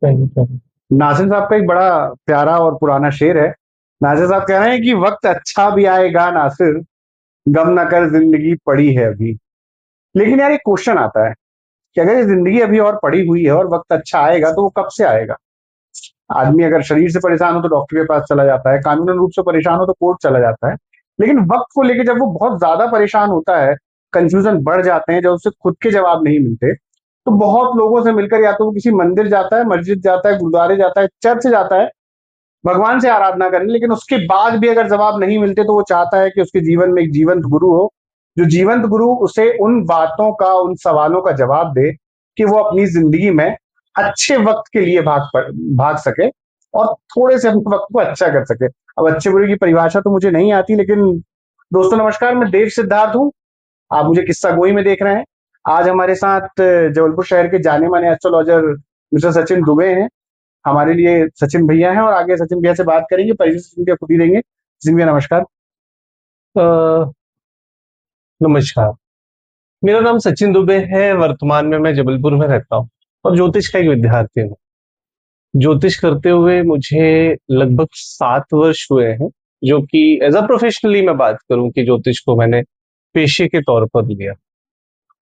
सही कहा। नासिर साहब का एक बड़ा प्यारा और पुराना शेर है। नासिर साहब कह रहे हैं कि वक्त अच्छा भी आएगा नासिर, गम न कर जिंदगी पड़ी है अभी। लेकिन यार एक क्वेश्चन आता है कि अगर ये जिंदगी अभी और पड़ी हुई है और वक्त अच्छा आएगा तो वो कब से आएगा? आदमी अगर शरीर से परेशान हो तो डॉक्टर के पास चला जाता है, कानूनन रूप से परेशान हो तो कोर्ट चला जाता है। लेकिन वक्त को लेकर जब वो बहुत ज्यादा परेशान होता है, कंफ्यूजन बढ़ जाते हैं, जब उसे खुद के जवाब नहीं मिलते, तो बहुत लोगों से मिलकर या तो वो किसी मंदिर जाता है, मस्जिद जाता है, गुरुद्वारे जाता है, चर्च जाता है, भगवान से आराधना करने। लेकिन उसके बाद भी अगर जवाब नहीं मिलते तो वो चाहता है कि उसके जीवन में एक जीवंत गुरु हो, जो जीवंत गुरु उसे उन बातों का, उन सवालों का जवाब दे कि वो अपनी जिंदगी में अच्छे वक्त के लिए भाग सके और थोड़े से अपने वक्त को अच्छा कर सके। अब अच्छे बुरे की परिभाषा तो मुझे नहीं आती, लेकिन दोस्तों नमस्कार, मैं देव सिद्धार्थ हूँ। आप मुझे किस्सा गोई में देख रहे हैं। आज हमारे साथ जबलपुर शहर के जाने माने एस्ट्रोलॉजर मिस्टर सचिन दुबे हैं। हमारे लिए सचिन भैया हैं और आगे सचिन भैया से बात करेंगे, परिचय सचिन भैया खुद ही देंगे। सचिन भैया नमस्कार। अ, नमस्कार। मेरा नाम सचिन दुबे है। वर्तमान में मैं जबलपुर में रहता हूँ और ज्योतिष का एक विद्यार्थी हूँ। ज्योतिष करते हुए मुझे लगभग 7 वर्ष हुए हैं, जो कि एज अ प्रोफेशनली मैं बात करूं कि ज्योतिष को मैंने पेशे के तौर पर लिया।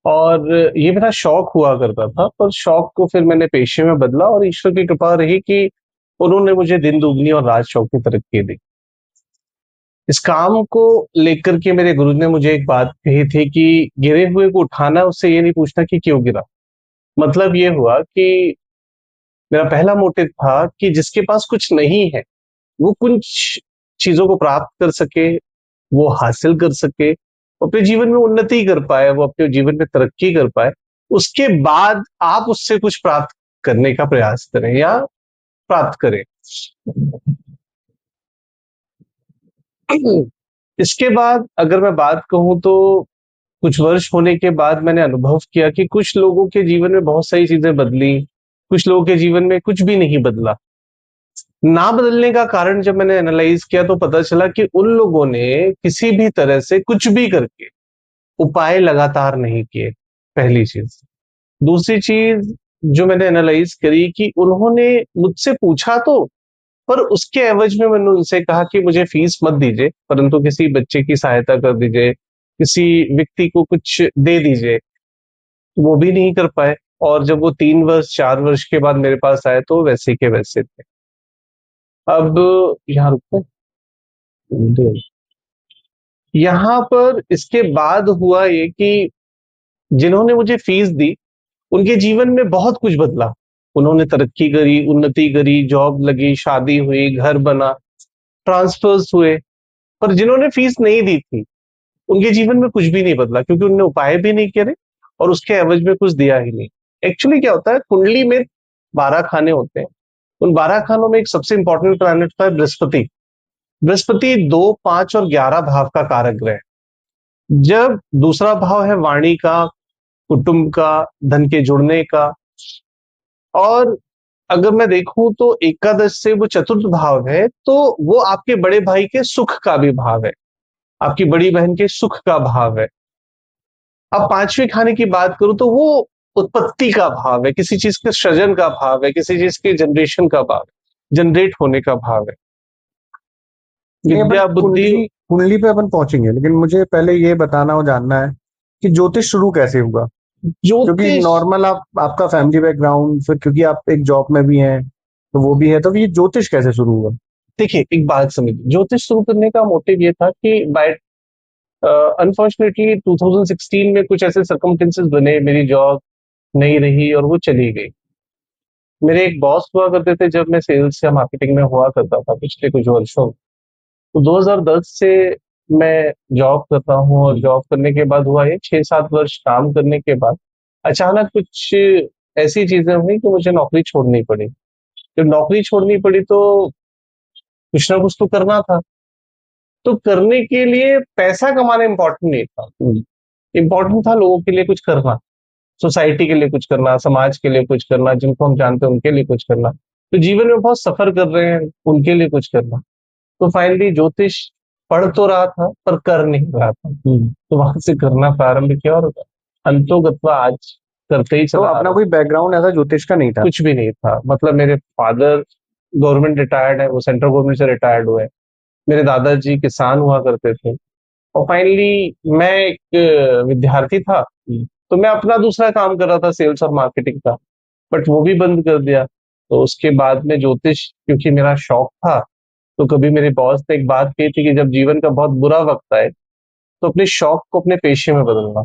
और ये मेरा शौक हुआ करता था, पर शौक को फिर मैंने पेशे में बदला और ईश्वर की कृपा रही कि उन्होंने मुझे दिन दुगनी और रात चौगनी तरक्की दी। इस काम को लेकर के मेरे गुरु ने मुझे एक बात कही थी कि गिरे हुए को उठाना, उससे ये नहीं पूछना कि क्यों गिरा। मतलब ये हुआ कि मेरा पहला मोटिव था कि जिसके पास कुछ नहीं है वो कुछ चीजों को प्राप्त कर सके, वो हासिल कर सके, वो अपने जीवन में उन्नति कर पाए, वो अपने जीवन में तरक्की कर पाए। उसके बाद आप उससे कुछ प्राप्त करने का प्रयास करें या प्राप्त करें। इसके बाद अगर मैं बात कहूं तो कुछ वर्ष होने के बाद मैंने अनुभव किया कि कुछ लोगों के जीवन में बहुत सारी चीजें बदली, कुछ लोगों के जीवन में कुछ भी नहीं बदला। ना बदलने का कारण जब मैंने एनालाइज किया तो पता चला कि उन लोगों ने किसी भी तरह से कुछ भी करके उपाय लगातार नहीं किए, पहली चीज। दूसरी चीज जो मैंने एनालाइज करी कि उन्होंने मुझसे पूछा तो, पर उसके एवज में मैंने उनसे कहा कि मुझे फीस मत दीजिए, परंतु किसी बच्चे की सहायता कर दीजिए, किसी व्यक्ति को कुछ दे दीजिए। वो भी नहीं कर पाए। और जब वो 3 वर्ष 4 वर्ष के बाद मेरे पास आए तो वैसे के वैसे थे। अब यहाँ रुकते हैं। यहाँ पर इसके बाद हुआ ये कि जिन्होंने मुझे फीस दी उनके जीवन में बहुत कुछ बदला। उन्होंने तरक्की करी, उन्नति करी, जॉब लगी, शादी हुई, घर बना, ट्रांसफर्स हुए। पर जिन्होंने फीस नहीं दी थी उनके जीवन में कुछ भी नहीं बदला, क्योंकि उन्होंने उपाय भी नहीं करे और उसके एवज में कुछ दिया ही नहीं। एक्चुअली क्या होता है, कुंडली में 12 खाने होते हैं। उन 12 खानों में एक सबसे इंपॉर्टेंट प्लैनेट होता है बृहस्पति। बृहस्पति 2, 5 और 11 भाव का कारक ग्रह है। जब दूसरा भाव है वाणी का, कुटुंब का, धन के जुड़ने का। और अगर मैं देखूं तो एकादश से वो चतुर्थ भाव है, तो वो आपके बड़े भाई के सुख का भी भाव है, आपकी बड़ी बहन के सुख का भाव है। अब 5वें खाने की बात करूं तो वो उत्पत्ति का भाव है, किसी चीज के सृजन का भाव है, किसी चीज के जनरेशन का भाव है, जनरेट होने का भाव है। नहीं, अपन विद्या बुद्धि। कुंडली कुंडली पे अपन पहुंचेंगे, लेकिन मुझे पहले ये बताना और जानना है कि ज्योतिष शुरू कैसे हुआ। क्योंकि ज्योतिष। नॉर्मल आपका फैमिली बैकग्राउंड, फिर क्योंकि आप एक जॉब में भी हैं तो वो भी है, तो ये ज्योतिष कैसे शुरू हुआ? देखिए, एक बात समझिए, ज्योतिष शुरू करने का मोटिव ये था कि बाय अनफॉर्चुनेटली 2016 में कुछ ऐसे सर्कमस्टेंसेस बने, मेरी जॉब नहीं रही और वो चली गई। मेरे एक बॉस हुआ करते थे जब मैं सेल्स या मार्केटिंग में हुआ करता था पिछले कुछ वर्षों। तो 2010 से मैं जॉब कर रहा हूँ और जॉब करने के बाद हुआ ये 6-7 वर्ष काम करने के बाद अचानक कुछ ऐसी चीजें हुई कि मुझे नौकरी छोड़नी पड़ी। जब नौकरी छोड़नी पड़ी तो कुछ ना कुछ तो करना था। तो करने के लिए पैसा कमाना इंपॉर्टेंट नहीं था, इंपॉर्टेंट था लोगों के लिए कुछ करना, सोसाइटी के लिए कुछ करना, समाज के लिए कुछ करना, जिनको हम जानते हैं उनके लिए कुछ करना। तो जीवन में बहुत सफर कर रहे हैं, उनके लिए कुछ करना। तो फाइनली ज्योतिष पढ़ तो रहा था पर कर नहीं रहा था। तो वहां से करना प्रारंभ किया और अंतोगत्वा आज करते ही तो चला आ अपना रहा कोई बैकग्राउंड ऐसा ज्योतिष का नहीं था? कुछ भी नहीं था। मतलब मेरे फादर गवर्नमेंट रिटायर्ड है, वो सेंट्रल गवर्नमेंट से रिटायर्ड हुए। मेरे दादाजी किसान हुआ करते थे। और फाइनली मैं एक विद्यार्थी था, तो मैं अपना दूसरा काम कर रहा था, सेल्स और मार्केटिंग का, बट वो भी बंद कर दिया। तो उसके बाद में ज्योतिष, क्योंकि मेरा शौक था, तो कभी मेरे बॉस ने एक बात कही थी कि जब जीवन का बहुत बुरा वक्त आए तो अपने शौक को अपने पेशे में बदलना।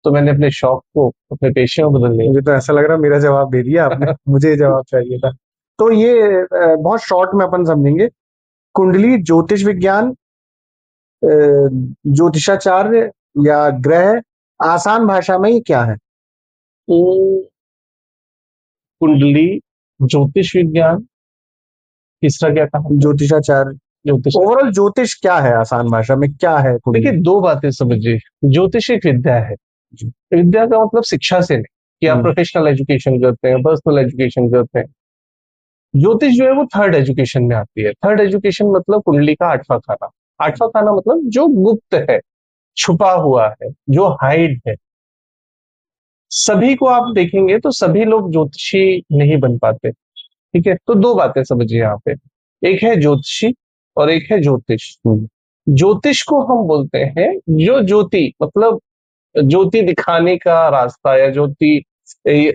तो मैंने अपने शौक को अपने पेशे में बदल लिया। मुझे तो ऐसा लग रहा है मेरा जवाब दे दिया आपने। मुझे ये जवाब चाहिए था। तो ये बहुत शॉर्ट में अपन समझेंगे। कुंडली ज्योतिष विज्ञान, ज्योतिषाचार्य या ग्रह, आसान भाषा में ये क्या है? तो कुंडली, ज्योतिष विज्ञान, तीसरा क्या कहा? ज्योतिषाचार्य। ज्योतिष। ओवरऑल ज्योतिष क्या है, आसान भाषा में क्या है कुंडली? देखिए, दो बातें समझिए। ज्योतिष एक विद्या है। जी। विद्या का मतलब शिक्षा से नहीं कि आप प्रोफेशनल एजुकेशन करते हैं, पर्सनल एजुकेशन करते हैं। ज्योतिष जो है वो थर्ड एजुकेशन में आती है। थर्ड एजुकेशन मतलब कुंडली का आठवां खाना। आठवां खाना मतलब जो गुप्त है, छुपा हुआ है, जो हाइड है। सभी को आप देखेंगे तो सभी लोग ज्योतिषी नहीं बन पाते। ठीक है, तो दो बातें समझिए यहाँ पे। एक है ज्योतिषी और एक है ज्योतिष। ज्योतिष को हम बोलते हैं जो ज्योति, मतलब ज्योति दिखाने का रास्ता, या ज्योति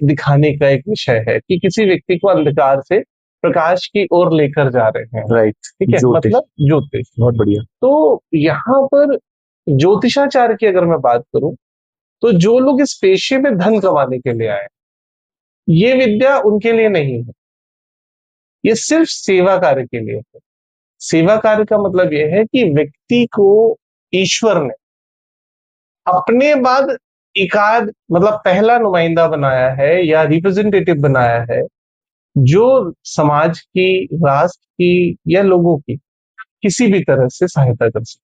दिखाने का एक विषय है कि किसी व्यक्ति को अंधकार से प्रकाश की ओर लेकर जा रहे हैं। राइट। ठीक है, ज्योतिष। मतलब ज्योतिष। बहुत बढ़िया। तो यहाँ पर ज्योतिषाचार्य की अगर मैं बात करूं, तो जो लोग इस पेशे में धन कमाने के लिए आए, ये विद्या उनके लिए नहीं है। ये सिर्फ सेवा कार्य के लिए है। सेवा कार्य का मतलब यह है कि व्यक्ति को ईश्वर ने अपने बाद एकाध, मतलब पहला नुमाइंदा बनाया है या रिप्रेजेंटेटिव बनाया है, जो समाज की, राष्ट्र की या लोगों की किसी भी तरह से सहायता कर सके।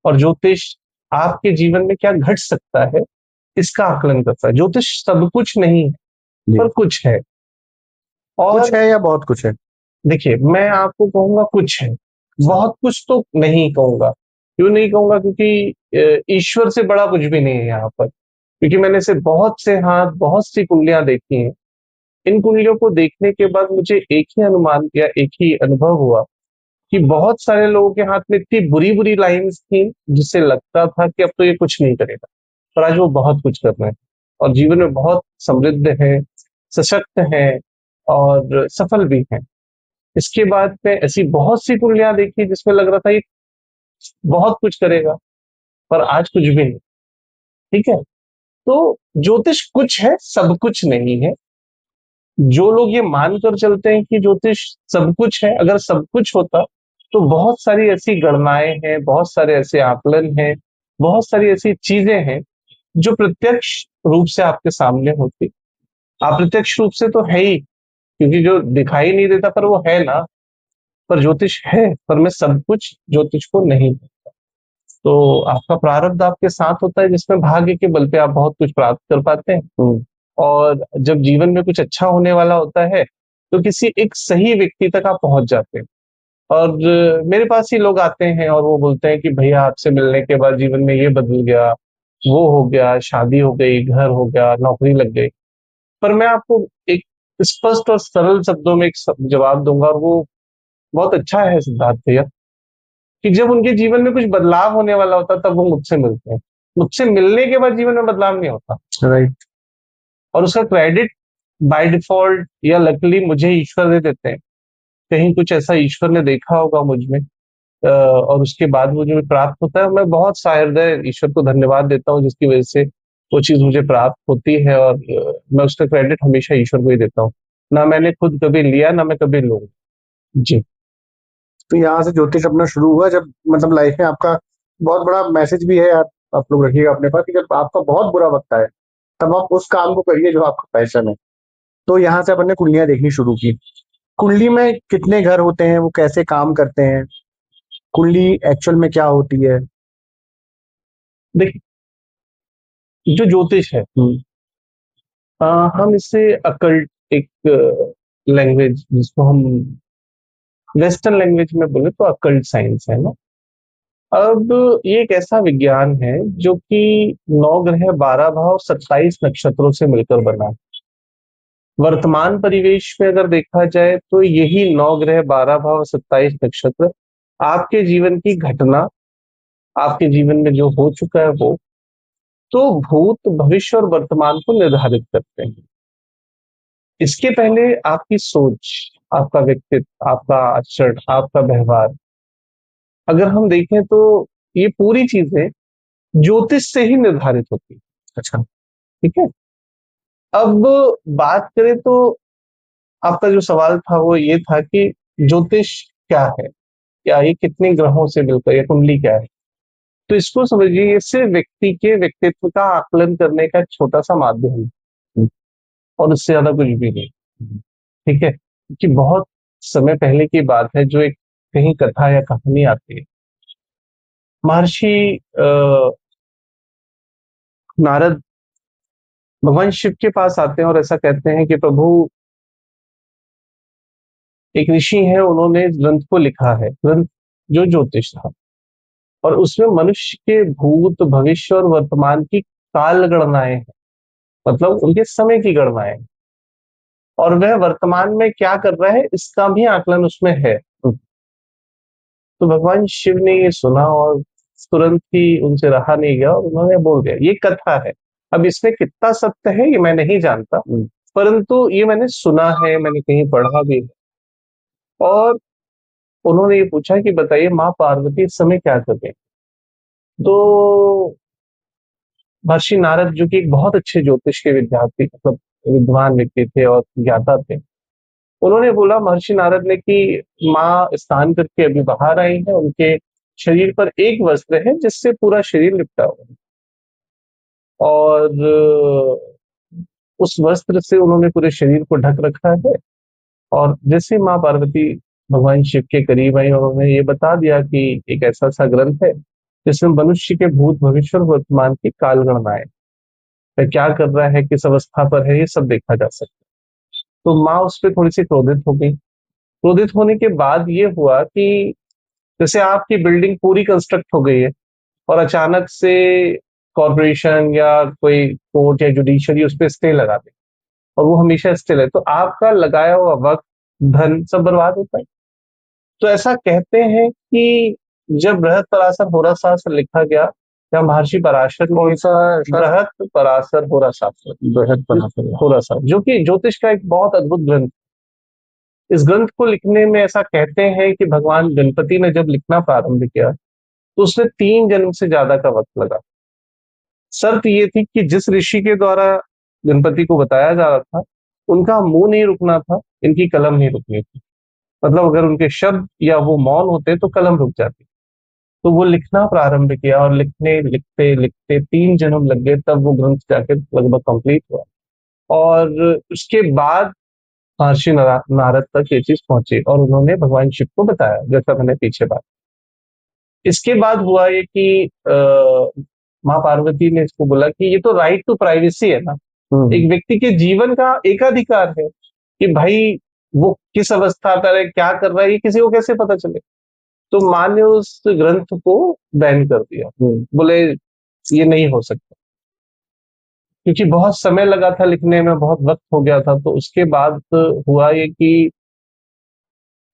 और ज्योतिष आपके जीवन में क्या घट सकता है इसका आकलन करता है। ज्योतिष सब कुछ नहीं है, जी। पर कुछ है। कुछ और है या बहुत कुछ है? देखिए, मैं आपको कहूंगा कुछ है, बहुत कुछ तो नहीं कहूंगा। क्यों नहीं कहूंगा? क्योंकि ईश्वर से बड़ा कुछ भी नहीं है यहाँ पर। क्योंकि मैंने से बहुत से हाथ, बहुत सी कुंडलियां देखी हैं। इन कुंडलियों को देखने के बाद मुझे एक ही अनुमान किया, एक ही अनुभव हुआ कि बहुत सारे लोगों के हाथ में इतनी बुरी बुरी लाइंस थी जिससे लगता था कि अब तो ये कुछ नहीं करेगा, पर आज वो बहुत कुछ कर रहे हैं और जीवन में बहुत समृद्ध है, सशक्त है और सफल भी है। इसके बाद में ऐसी बहुत सी कुंडलियां देखी जिसमें लग रहा था ये बहुत कुछ करेगा, पर आज कुछ भी नहीं। ठीक है, तो ज्योतिष कुछ है, सब कुछ नहीं है। जो लोग ये मानकर चलते हैं कि ज्योतिष सब कुछ है, अगर सब कुछ होता तो बहुत सारी ऐसी गणनाएं हैं, बहुत सारे ऐसे आकलन हैं, बहुत सारी ऐसी चीजें हैं जो प्रत्यक्ष रूप से आपके सामने होती। अप्रत्यक्ष रूप से तो है ही, क्योंकि जो दिखाई नहीं देता पर वो है ना। पर ज्योतिष है, पर मैं सब कुछ ज्योतिष को नहीं। तो आपका प्रारब्ध आपके साथ होता है, जिसमें भाग्य के बल पे आप बहुत कुछ प्राप्त कर पाते हैं। और जब जीवन में कुछ अच्छा होने वाला होता है तो किसी एक सही व्यक्ति तक आप पहुंच जाते हैं। और मेरे पास ही लोग आते हैं और वो बोलते हैं कि भैया आपसे मिलने के बाद जीवन में ये बदल गया, वो हो गया, शादी हो गई, घर हो गया, नौकरी लग गई। पर मैं आपको एक स्पष्ट और सरल शब्दों में एक जवाब दूंगा, और वो बहुत अच्छा है सिद्धार्थ भैया, कि जब उनके जीवन में कुछ बदलाव होने वाला होता तब वो मुझसे मिलते हैं। मुझसे मिलने के बाद जीवन में बदलाव नहीं होता। राइट। और उसका क्रेडिट बाय डिफॉल्ट या लकीली मुझे ईश्वर दे देते हैं। कहीं कुछ ऐसा ईश्वर ने देखा होगा मुझ में, और उसके बाद मुझे प्राप्त होता है। मैं बहुत सहृदय ईश्वर को धन्यवाद देता हूँ जिसकी वजह से वो चीज मुझे प्राप्त होती है। और मैं उसका क्रेडिट हमेशा ईश्वर को ही देता हूँ। ना मैंने खुद कभी लिया, ना मैं कभी लूंगा। जी। तो यहाँ से ज्योतिष अपना शुरू हुआ जब, मतलब लाइफ में आपका बहुत बड़ा मैसेज भी है यार, आप लोग रखिएगा अपने पास, कि जब आपका बहुत बुरा वक्त आए तब आप उस काम को करिए जो आपका पैशन है। तो यहाँ से अपन ने कुंडलियां देखनी शुरू की। कुंडली में कितने घर होते हैं, वो कैसे काम करते हैं, कुंडली एक्चुअल में क्या होती है? देखिए, जो ज्योतिष है, हम इसे अकल्ट, एक लैंग्वेज जिसको हम वेस्टर्न लैंग्वेज में बोले तो अकल्ट साइंस है ना। अब ये एक ऐसा विज्ञान है जो कि 9 ग्रह, 12 भाव, 27 नक्षत्रों से मिलकर बना है। वर्तमान परिवेश में अगर देखा जाए तो यही 9 ग्रह, 12 भाव, 27 नक्षत्र आपके जीवन की घटना, आपके जीवन में जो हो चुका है वो, तो भूत, भविष्य और वर्तमान को निर्धारित करते हैं। इसके पहले आपकी सोच, आपका व्यक्तित्व, आपका आचरण, आपका व्यवहार, अगर हम देखें तो ये पूरी चीजें ज्योतिष से ही निर्धारित होती है। अच्छा। ठीक है। अब बात करें तो आपका जो सवाल था वो ये था कि ज्योतिष क्या है, क्या ये कितने ग्रहों से मिलकर, या कुंडली क्या है। तो इसको समझिए, ये सिर्फ व्यक्ति के व्यक्तित्व का आकलन करने का एक छोटा सा माध्यम है, और उससे ज्यादा कुछ भी नहीं। ठीक है, क्योंकि बहुत समय पहले की बात है, जो एक कहीं कथा या कहानी आती है। महर्षि नारद भगवान शिव के पास आते हैं और ऐसा कहते हैं कि प्रभु, एक ऋषि है, उन्होंने इस ग्रंथ को लिखा है, ग्रंथ जो ज्योतिष था, और उसमें मनुष्य के भूत, भविष्य और वर्तमान की काल गणनाएं हैं, मतलब उनके समय की गणनाएं, और वह वर्तमान में क्या कर रहा है इसका भी आकलन उसमें है। तो भगवान शिव ने ये सुना और तुरंत ही उनसे रहा नहीं गया, और उन्होंने बोल दिया ये कथा है। अब इसमें कितना सत्य है ये मैं नहीं जानता, परंतु ये मैंने सुना है, मैंने कहीं पढ़ा भी है। और उन्होंने ये पूछा कि बताइए माँ पार्वती इस समय क्या कर रहे हैं। तो महर्षि नारद, जो कि एक बहुत अच्छे ज्योतिष के विद्यार्थी, मतलब विद्वान व्यक्ति थे और ज्ञाता थे, उन्होंने बोला, महर्षि नारद ने, कि माँ स्नान करके अभी बाहर आई है, उनके शरीर पर एक वस्त्र है जिससे पूरा शरीर लिपटा हुआ है, और उस वस्त्र से उन्होंने पूरे शरीर को ढक रखा है। और जैसे माँ पार्वती भगवान शिव के करीब आई और उन्होंने ये बता दिया कि एक ऐसा सा ग्रंथ है जिसमें मनुष्य के भूत, भविष्य और वर्तमान की काल गणनाएं, वह क्या कर रहा है, किस अवस्था पर है, ये सब देखा जा सकता है। तो माँ उस पर थोड़ी सी क्रोधित हो गई। क्रोधित होने के बाद ये हुआ कि जैसे आपकी बिल्डिंग पूरी कंस्ट्रक्ट हो गई है और अचानक से कॉर्पोरेशन या कोई कोर्ट या जुडिशरी उस पर स्टे लगा दे, और वो हमेशा स्टे है, तो आपका लगाया हुआ वक्त, धन सब बर्बाद होता है। तो ऐसा कहते हैं कि जब बृहद पराशर होरा शास्त्र लिखा गया, या महर्षि पराशर ने, कौन सा बृहद पराशर होरा शास्त्र, बेहद पराशर? होरा शास्त्र जो कि ज्योतिष का एक बहुत अद्भुत ग्रंथ। इस ग्रंथ को लिखने में ऐसा कहते हैं कि भगवान गणपति ने जब लिखना प्रारंभ किया तो उसमें 3 जन्म से ज्यादा का वक्त लगा। शर्त ये थी कि जिस ऋषि के द्वारा गणपति को बताया जा रहा था, उनका मुंह नहीं रुकना था, इनकी कलम नहीं रुकनी थी। मतलब अगर उनके शब्द या वो मौन होते तो कलम रुक जाती। तो वो लिखना प्रारंभ किया, और लिखने लिखते लिखते 3 जन्म लग गए, तब वो ग्रंथ जाके लगभग कंप्लीट हुआ। और उसके बाद महर्षि नारद तक ये चीज पहुंची और उन्होंने भगवान शिव को बताया, जैसा मैंने पीछे बात। इसके बाद हुआ ये कि माँ पार्वती ने इसको बोला कि ये तो राइट टू प्राइवेसी है ना, एक व्यक्ति के जीवन का एकाधिकार है कि भाई वो किस अवस्था पर है, क्या कर रहा है, ये किसी को कैसे पता चले। तो माँ ने उस ग्रंथ को बैन कर दिया, बोले ये नहीं हो सकता, क्योंकि बहुत समय लगा था लिखने में, बहुत वक्त हो गया था। तो उसके बाद हुआ ये कि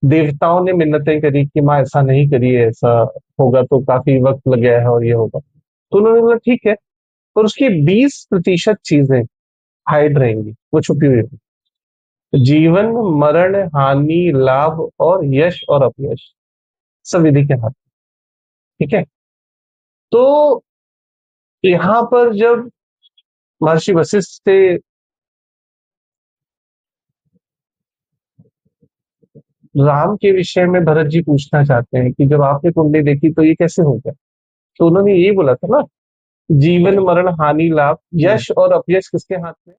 देवताओं ने मिन्नतें करी कि माँ ऐसा नहीं करिए, ऐसा होगा तो काफी वक्त लग गया है और ये होगा। तो उन्होंने बोला ठीक है, पर उसकी 20% चीजें हाइड रहेंगी, वो छुपी हुई होगी। जीवन, मरण, हानि, लाभ और यश और अपयश सब विधि के हाथ। ठीक है। तो यहाँ पर जब महर्षि वशिष्ठ से राम के विषय में भरत जी पूछना चाहते हैं कि जब आपने कुंडली देखी तो ये कैसे हो गया, तो उन्होंने यही बोला था ना, जीवन, मरण, हानि, लाभ, यश और अपयश किसके हाथ में?